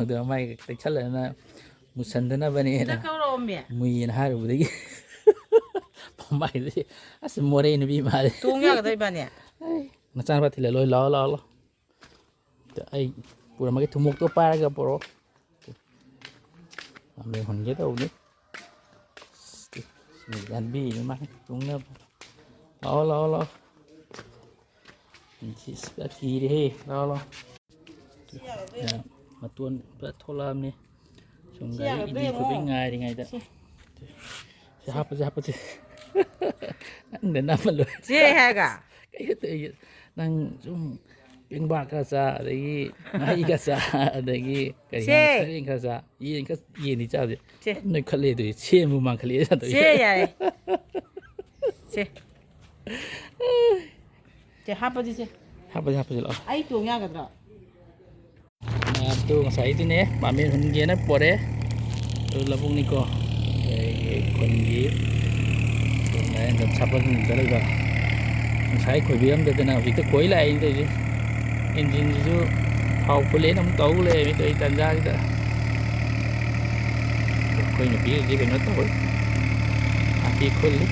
ꯍꯧꯗꯣꯡ ꯃꯥꯏ ꯇꯦꯛꯁꯜꯂꯅ ꯃꯨꯁꯟꯗꯅꯕꯅꯦꯅ ꯃꯨꯏꯅ ꯍꯥꯏꯔꯨꯕꯗꯒꯤ ꯃꯥꯏꯗꯤ ꯑꯁ ꯃꯣꯔꯦ ꯅꯨꯄꯤ ꯃꯥꯜꯂꯦ ꯇꯣꯡ ꯌꯥꯒꯗ꯭ꯔꯥ ꯏꯕꯥꯅꯤ ꯅꯆꯥꯅꯨꯄꯥ ꯊꯤꯜꯂ ꯂꯣꯏ ꯂꯥꯛꯑꯣ ꯂꯥꯛꯑꯣ ꯂꯥꯛꯑꯣ ꯑꯩ ꯄꯨꯔꯝꯃꯒꯦ ꯊꯨꯝꯃꯣꯛꯇꯣ ꯄꯥꯏꯔꯒ ꯄꯨꯔꯛꯑꯣ ꯃꯦꯟ ꯍꯨꯟꯒꯦ ꯇꯧꯕꯅꯤ ꯌꯥꯟꯕꯤꯅꯤ ꯃꯥ ꯇꯨꯡꯅꯕ ꯂꯥꯛꯑꯣ ꯂꯥꯛꯑꯣ ꯂꯥꯛꯑꯣ ꯀꯤꯔꯦꯍꯦ ꯂꯥꯛꯑꯣ ꯂꯥꯛꯑꯣ ꯃꯇꯣꯟ ꯄꯨꯔꯥ ꯊꯣꯛꯂꯛꯑꯕꯅꯤ ꯁꯨꯝ ꯒꯥꯔꯤ ꯏꯟꯖꯤꯟ ꯈꯣꯠꯄꯩ ꯉꯥꯏꯔꯤꯉꯩꯗ ꯁꯤ ꯍꯥꯞꯄꯁꯤ ꯍꯥꯞꯄꯁꯤ ꯅꯪꯗ ꯅꯝꯃꯜꯂꯣꯏ ꯀꯩꯅꯣ ꯇꯧꯔꯤꯁꯦ ꯅꯪ ꯁꯨꯝ ꯄꯦꯡꯕꯥ ꯈꯔ ꯆꯥ ꯑꯗꯒꯤ ꯉꯥꯍꯩ ꯈꯔ ꯆꯥ ꯑꯗꯒꯤ ꯀꯔꯤ ꯁꯔꯦꯡ ꯈꯔ ꯆꯥ ꯌꯦꯟꯗꯤ ꯆꯥꯗꯦ ꯅꯣꯏꯈꯠꯂꯦ ꯑꯗꯨꯗꯤ ꯁꯦꯝꯕꯨ ꯃꯥꯡꯈꯠꯂꯛꯑꯦ ꯆꯦ ꯌꯥꯔꯦ ꯆꯦ ꯍꯥꯞꯄꯁꯤ ꯆꯦ ꯍꯥꯞꯄꯁꯤ ꯍꯥꯞꯄꯁꯤ ꯂꯥꯛꯑꯣ ꯑꯩ ꯇꯣꯡ ꯌꯥꯒꯗ꯭ꯔꯣ ꯃꯌꯥꯝꯗꯨ ꯉꯁꯥꯏꯗꯨꯅꯦ ꯄꯥꯃꯦꯟ ꯍꯨꯟꯒꯦꯅ ꯄꯣꯔꯦ ꯑꯗꯨ ꯂꯧꯕꯨꯛꯅꯤꯀꯣ ꯑꯩꯈꯣꯏꯒꯤ ꯈꯨꯟꯒꯤ ꯁꯥꯄꯜꯗ ꯂꯩꯕ ꯉꯁꯥꯏ ꯈꯣꯏꯕꯤꯔꯝꯗꯗꯅ ꯍꯧꯖꯤꯛꯇ ꯈꯣꯏ ꯂꯥꯛꯏ ꯇꯧꯔꯤꯁꯦ ꯏꯟꯖꯤꯟꯁꯤꯁꯨ ꯊꯥꯎ ꯐꯨꯜꯂꯦꯅ ꯑꯃꯨꯛ ꯇꯧ ꯂꯩꯔꯝꯃꯤ ꯇꯧꯔꯤ ꯇꯟꯖꯥꯁꯤꯗ ꯑꯩꯈꯣꯏ ꯅꯨꯄꯤꯁꯤ ꯀꯩꯅꯣ ꯇꯧꯋꯤ ꯅꯥꯄꯤ ꯈꯨꯜꯂꯤ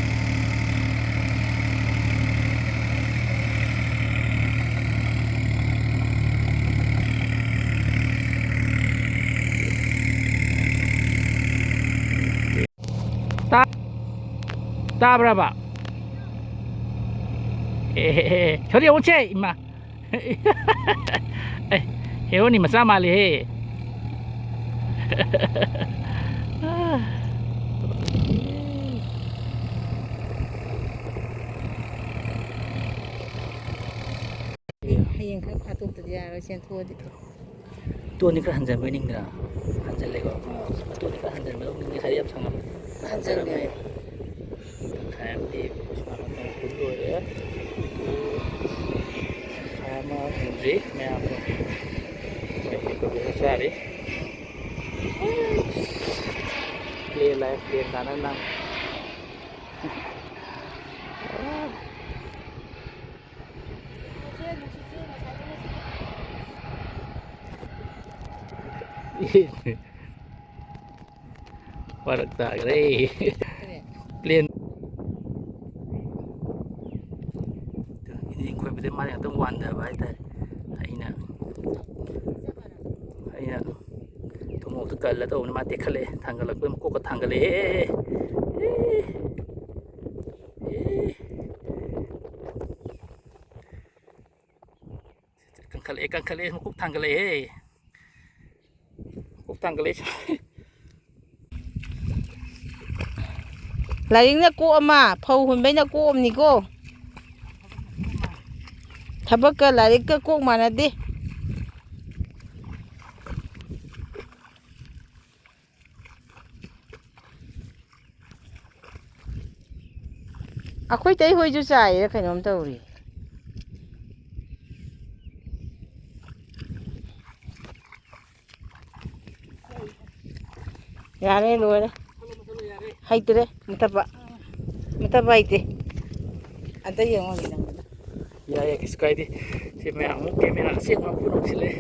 따브라봐 저리 오체 임마 혜원이 뭐 싸말리 해 ꯍꯌꯦꯡ ꯈꯔ ꯐꯥꯠꯇꯣꯛꯇꯗꯤ ꯌꯥꯔꯣꯏ ꯆꯦꯟꯊꯣꯛꯑꯗꯤ ꯇꯣꯟ이 ꯈꯔ ꯍꯟꯖꯟꯕꯣꯏ ꯅꯤꯡꯗ꯭ꯔꯥ ꯍꯟꯖꯜꯂꯦꯀꯣ ꯇꯣꯟ이 ꯈꯔ ꯍꯟꯖꯟꯕꯗꯣ ꯉꯁꯥꯏ ꯌꯥꯝ ꯁꯪꯉꯝꯃꯦ ꯍꯟꯖꯜꯂꯦ ꯇꯪꯈꯥꯏ ꯑꯃꯗꯤ ꯄꯨꯟ ꯂꯣꯏꯔꯦ ꯇꯪꯈꯥꯏ ꯑꯃ ꯍꯨꯟꯗ꯭ꯔꯤ ꯃꯌꯥꯝꯗꯣ ꯀꯣꯕꯤ ꯈꯔ ꯆꯥꯔꯤ ꯄ꯭ꯂꯦꯟ ꯂꯥꯛꯑꯦ ꯄ꯭ꯂꯦꯟ ꯇꯥꯅ ꯅꯪ ꯐꯔꯛ ꯇꯥꯈ꯭ꯔꯦ ꯄ꯭ꯂꯦꯟ ꯏꯟꯖꯤꯟ ꯈꯣꯏꯕꯗꯩ ꯃꯥꯅ ꯉꯥꯛꯇꯪ ꯋꯥꯟꯊꯕ ꯍꯥꯏꯇꯥꯔꯦ ꯑꯩꯅ ꯊꯨꯝꯃꯣꯛꯇ ꯀꯜꯂ ꯇꯧꯕꯅꯤ ꯃꯥ ꯇꯦꯛꯈꯠꯂꯛꯑꯦ ꯊꯥꯡꯒꯠꯂꯛꯄꯩ ꯃꯀꯣꯛꯀ ꯊꯥꯡꯒꯠꯂꯛꯑꯦ ꯀꯟꯈꯠꯂꯛꯑꯦ ꯃꯀꯣꯛ ꯊꯥꯡꯒꯠꯂꯛꯑꯦ ꯃꯀꯣꯛ ꯊꯥꯡꯒꯠꯂꯛꯑꯦ ꯂꯥꯏꯔꯤꯛꯅ ꯀꯣꯛ ꯑꯃ ꯐꯧ ꯍꯨꯟꯕꯩꯅ ꯀꯣꯛ ꯑꯃꯅꯤꯀꯣ ꯊꯕꯛꯀ ꯂꯥꯏꯔꯤꯛꯀ ꯀꯣꯛ ꯃꯥꯟꯅꯗꯦ ꯑꯩꯈꯣꯏ ꯇꯩ ꯍꯣꯏꯁꯨ ꯆꯥꯏꯔ ꯀꯩꯅꯣꯝ ꯇꯧꯔꯤ ꯌꯥꯔꯦ ꯂꯣꯏꯔꯦ ꯍꯩꯇ꯭ꯔꯦ ꯃꯨꯊꯠꯄ ꯍꯩꯇꯦ ꯑꯝꯇ ꯌꯦꯡꯉꯣ ꯅꯪꯒꯤꯗ ꯌꯥꯏ ꯀꯩꯁꯨ ꯀꯥꯏꯗꯦ ꯁꯤ ꯃꯌꯥꯝ ꯑꯃꯨꯛ ꯀꯦꯃꯦꯔꯥ ꯑꯁꯦꯡꯕ ꯄꯨꯔꯛꯁꯤꯜꯂꯦ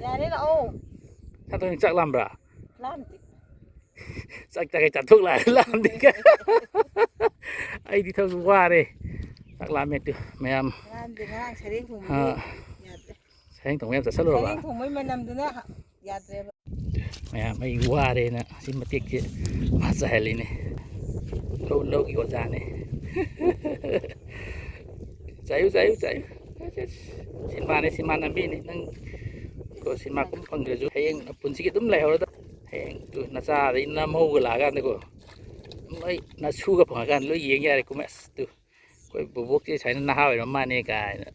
ꯌꯥꯔꯦ ꯂꯥꯛꯑꯣ ꯁꯥꯇꯣꯟ ꯆꯥꯛ ꯂꯥꯝꯕ꯭ꯔꯥ ꯂꯥꯝꯗꯦ ꯆꯥꯛ ꯆꯥꯒꯩ ꯆꯥꯊꯣꯛ ꯂꯥꯝꯗꯦ ꯑꯩꯗꯤ ꯊꯕꯛ ꯋꯥꯔꯦ ꯆꯥꯛ ꯂꯥꯝꯃꯦ ꯃꯌꯥꯝ ꯉꯔꯥꯡ ꯁꯔꯦꯡ ꯊꯣꯡꯕꯗꯨ ꯌꯥꯗ꯭ꯔꯦ ꯁꯔꯦꯡ ꯊꯣꯡꯕ ꯌꯥꯝ ꯆꯠꯁꯜꯂꯨꯔꯕ ꯁꯔꯦꯡ ꯊꯣꯡꯕꯩ ꯃꯅꯝꯗꯨꯅ ꯌꯥꯗ꯭ꯔꯦꯕ ꯃꯌꯥꯝ ꯑꯩ ꯋꯥꯔꯦꯅ ꯁꯤ ꯃꯇꯦꯛꯁꯦ ꯃꯥ ꯆꯥꯏꯍꯜꯂꯤꯅꯦ ꯂꯧꯒꯤ ꯑꯣꯖꯥꯅꯦ ꯆꯥꯏꯌꯨ ꯁꯤꯟꯃꯥ ꯅꯝꯕꯤꯅꯤ ꯅꯪ ꯁꯤꯟꯃꯥ ꯀꯨꯝ ꯐꯪꯗ꯭ꯔꯁꯨ ꯍꯌꯦꯡ ꯄꯨꯟꯁꯤꯒꯤ ꯑꯗꯨꯝ ꯂꯩꯍꯧꯔꯗ ꯍꯌꯦꯡ ꯅꯆꯥꯗꯩ ꯅꯃꯧꯒ ꯂꯥꯛꯑꯀꯥꯟꯗꯀꯣ ꯑꯩ ꯅꯁꯨꯒ ꯐꯪꯉꯀꯥꯟꯗ ꯂꯣꯏ ꯌꯦꯡ ꯌꯥꯔꯦ ꯀꯨꯝꯍꯩ ꯑꯁ ꯑꯩꯈꯣꯏ ꯕꯣꯕꯣꯛꯁꯦ ꯁꯨꯃꯥꯏꯅ ꯅꯍꯥ ꯑꯣꯏꯔꯝ ꯃꯥꯅꯦ ꯀꯥꯏꯅ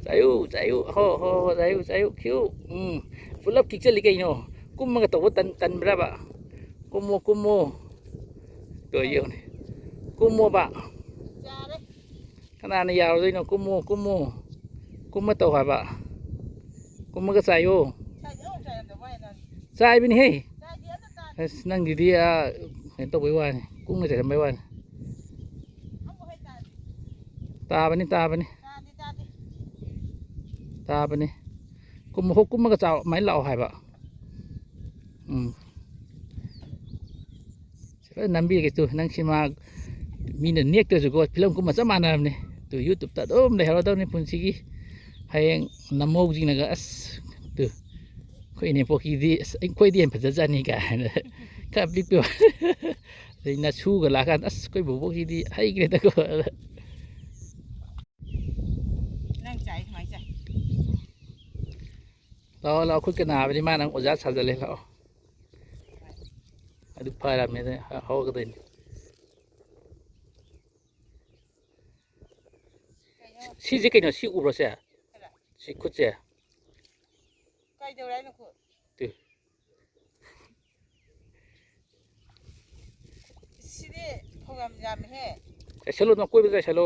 ꯆꯥꯏꯌꯨ ꯍꯣ ꯆꯥꯏꯌꯨ ꯈꯤꯌꯨ ꯄꯨꯂꯞ ꯈꯤꯛꯆꯜꯂꯤ ꯀꯩꯅꯣ ꯀꯨꯝꯃꯒ ꯇꯧꯕ ꯇꯟꯕ꯭ꯔꯕ ꯀꯨꯝꯃꯣ ꯇꯣ ꯌꯦꯡꯉꯨꯅꯦ ꯀꯨꯝꯃꯣꯕ ꯀꯅꯥꯅ ꯌꯥꯔꯣꯏꯗꯣꯏꯅꯣ ꯀꯨꯝꯃ ꯇꯧ ꯍꯥꯏꯕ ꯀꯨꯝꯃꯒ ꯆꯥꯏꯌꯣ ꯆꯥꯏꯕꯅꯤꯍꯦ ꯑꯁ ꯅꯪꯒꯤꯗꯤ ꯀꯩꯅꯣ ꯇꯧꯕꯩ ꯋꯥꯅꯤ ꯀꯨꯡꯅ ꯆꯥꯏꯔꯝꯕꯩ ꯋꯥꯅꯤ ตาปะนี่ตาปะนี่ จ้าดิ ตาปะนี่กุมหกกุมมันก็จะไม่เหล่าหายปะใช่ปะน้ำบีกันตัวนั่งชิมามีเนื้อเนียกตัวสุกพิลมกุมมาสมานอะไรนี่ตัวยูทูบตัดเลยเราต้องนี่punci ki hayang namog jing naga as tu ko ini poki di ko di en pajajan ni kan ka big pi dei na chu ga la kan as ko bu poki di hai gre ta ko นั่งใจทำไมใจ เราคุยกันหนาไปที่มานังอจัดสัจเลยเราดูพายรับเนี่ยเขาก็เดินซีจะกินอะไรซีอุบลเสียซีคุดเสีย ใกล้เดียวได้นะคุณ ดู สิเดพยายามยามให้ แต่ชะโลต้องคุยไปเลยชะโล